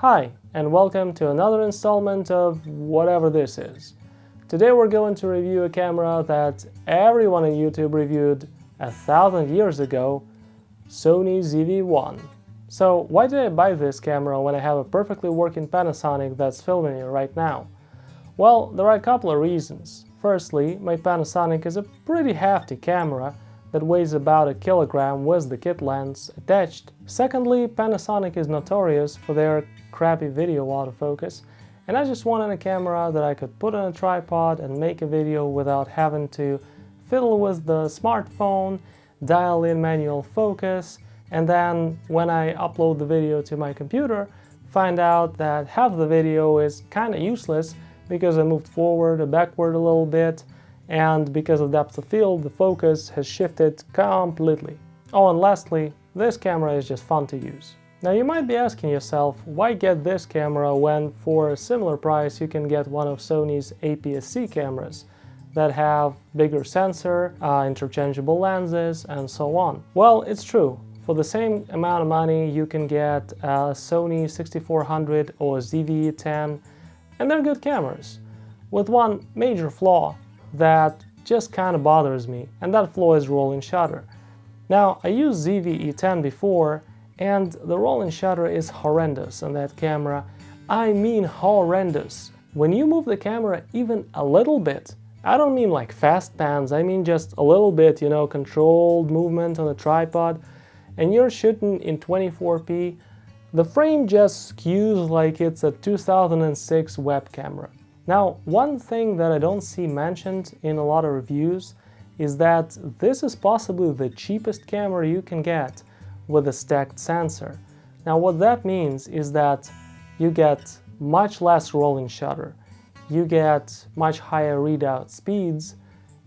Hi, and welcome to another installment of whatever this is. Today we're going to review a camera that everyone on YouTube reviewed 1,000 years ago, Sony ZV-1. So why did I buy this camera when I have a perfectly working Panasonic that's filming me right now? Well, there are a couple of reasons. Firstly, my Panasonic is a pretty hefty camera that weighs about a kilogram with the kit lens attached. Secondly, Panasonic is notorious for their crappy video autofocus, and I just wanted a camera that I could put on a tripod and make a video without having to fiddle with the smartphone, dial in manual focus, and then when I upload the video to my computer, find out that half the video is kinda useless because I moved forward or backward a little bit, and because of depth of field, the focus has shifted completely. Oh, and lastly, this camera is just fun to use. Now you might be asking yourself, why get this camera when for a similar price you can get one of Sony's APS-C cameras that have bigger sensor, interchangeable lenses, and so on? Well, it's true. For the same amount of money you can get a Sony 6400 or ZV-10, and they're good cameras, with one major flaw that just kind of bothers me, and that flaw is rolling shutter. Now, I used ZV-E10 before, and the rolling shutter is horrendous on that camera. I mean horrendous. When you move the camera even a little bit, I don't mean like fast pans, I mean just a little bit, you know, controlled movement on a tripod, and you're shooting in 24p, the frame just skews like it's a 2006 web camera. Now, one thing that I don't see mentioned in a lot of reviews is that this is possibly the cheapest camera you can get with a stacked sensor. Now, what that means is that you get much less rolling shutter, you get much higher readout speeds,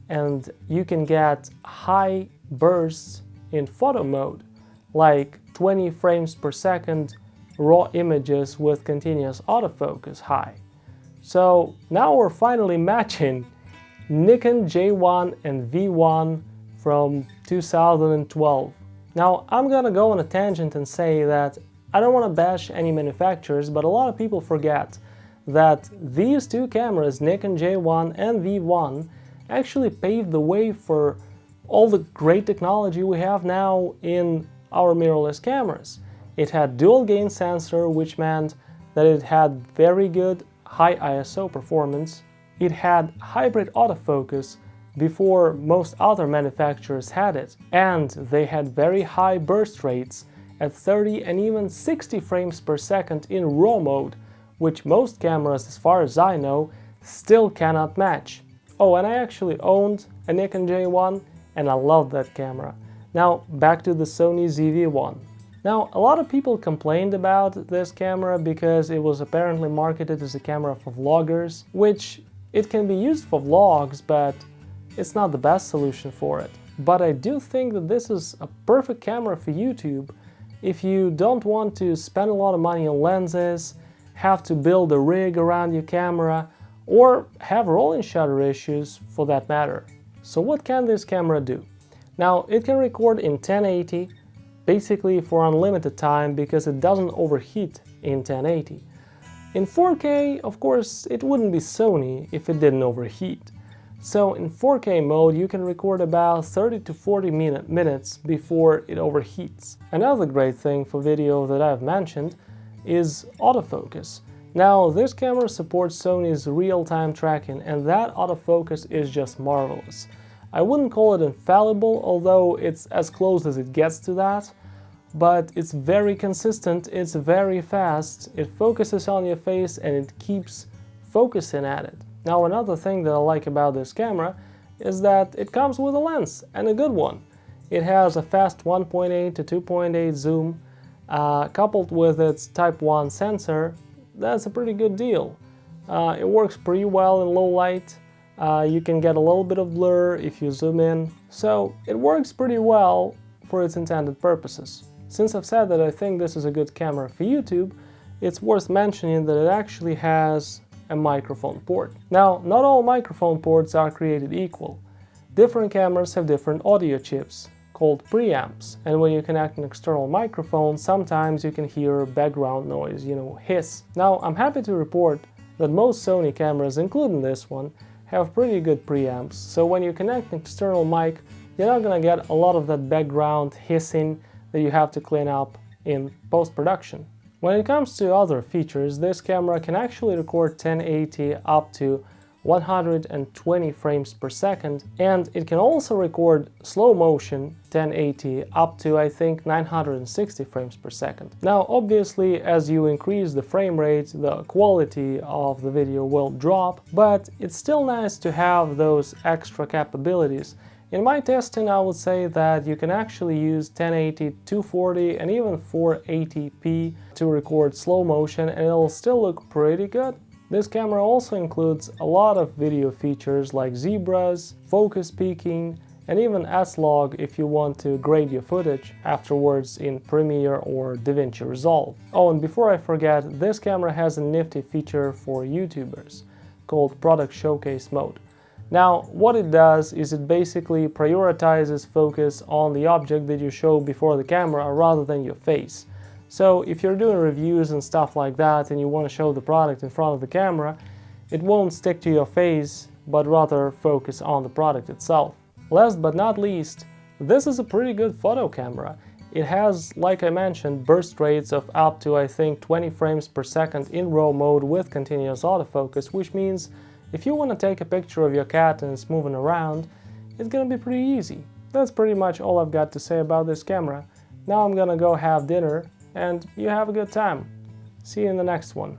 and you can get high bursts in photo mode, like 20 frames per second raw images with continuous autofocus high. So now we're finally matching Nikon J1 and V1 from 2012. Now I'm gonna go on a tangent and say that I don't want to bash any manufacturers, but a lot of people forget that these two cameras, Nikon J1 and V1, actually paved the way for all the great technology we have now in our mirrorless cameras. It had dual gain sensor, which meant that it had very good high ISO performance. It had hybrid autofocus before most other manufacturers had it, and they had very high burst rates at 30 and even 60 frames per second in RAW mode, which most cameras, as far as I know, still cannot match. Oh, and I actually owned a Nikon J1 and I loved that camera. Now back to the Sony ZV-1. Now, a lot of people complained about this camera because it was apparently marketed as a camera for vloggers, which it can be used for vlogs, but it's not the best solution for it. But I do think that this is a perfect camera for YouTube if you don't want to spend a lot of money on lenses, have to build a rig around your camera, or have rolling shutter issues for that matter. So what can this camera do? Now, it can record in 1080, basically for unlimited time because it doesn't overheat in 1080. In 4K, of course, it wouldn't be Sony if it didn't overheat. So in 4K mode, you can record about 30 to 40 minutes before it overheats. Another great thing for video that I've mentioned is autofocus. Now, this camera supports Sony's real-time tracking, and that autofocus is just marvelous. I wouldn't call it infallible, although it's as close as it gets to that, but it's very consistent, it's very fast, it focuses on your face and it keeps focusing at it. Now, another thing that I like about this camera is that it comes with a lens, and a good one. It has a fast 1.8 to 2.8 zoom, coupled with its Type 1 sensor. That's a pretty good deal. It works pretty well in low light. You can get a little bit of blur if you zoom in, so it works pretty well for its intended purposes. Since I've said that I think this is a good camera for YouTube, it's worth mentioning that it actually has a microphone port. Now, not all microphone ports are created equal. Different cameras have different audio chips, called preamps, and when you connect an external microphone, sometimes you can hear background noise, hiss. Now, I'm happy to report that most Sony cameras, including this one, have pretty good preamps, so when you connect an external mic, you're not gonna get a lot of that background hissing that you have to clean up in post-production. When it comes to other features, this camera can actually record 1080 up to 120 frames per second, and it can also record slow motion 1080 up to, I think, 960 frames per second. Now, obviously, as you increase the frame rate, the quality of the video will drop, but it's still nice to have those extra capabilities. In my testing, I would say that you can actually use 1080, 240 and even 480p to record slow motion, and it'll still look pretty good. This camera also includes a lot of video features like zebras, focus peaking, and even S-Log if you want to grade your footage afterwards in Premiere or DaVinci Resolve. Oh, and before I forget, this camera has a nifty feature for YouTubers called Product Showcase Mode. Now, what it does is it basically prioritizes focus on the object that you show before the camera rather than your face. So if you're doing reviews and stuff like that and you want to show the product in front of the camera, it won't stick to your face, but rather focus on the product itself. Last but not least, this is a pretty good photo camera. It has, like I mentioned, burst rates of up to, I think, 20 frames per second in RAW mode with continuous autofocus, which means if you want to take a picture of your cat and it's moving around, it's gonna be pretty easy. That's pretty much all I've got to say about this camera. Now I'm gonna go have dinner, and you have a good time. See you in the next one.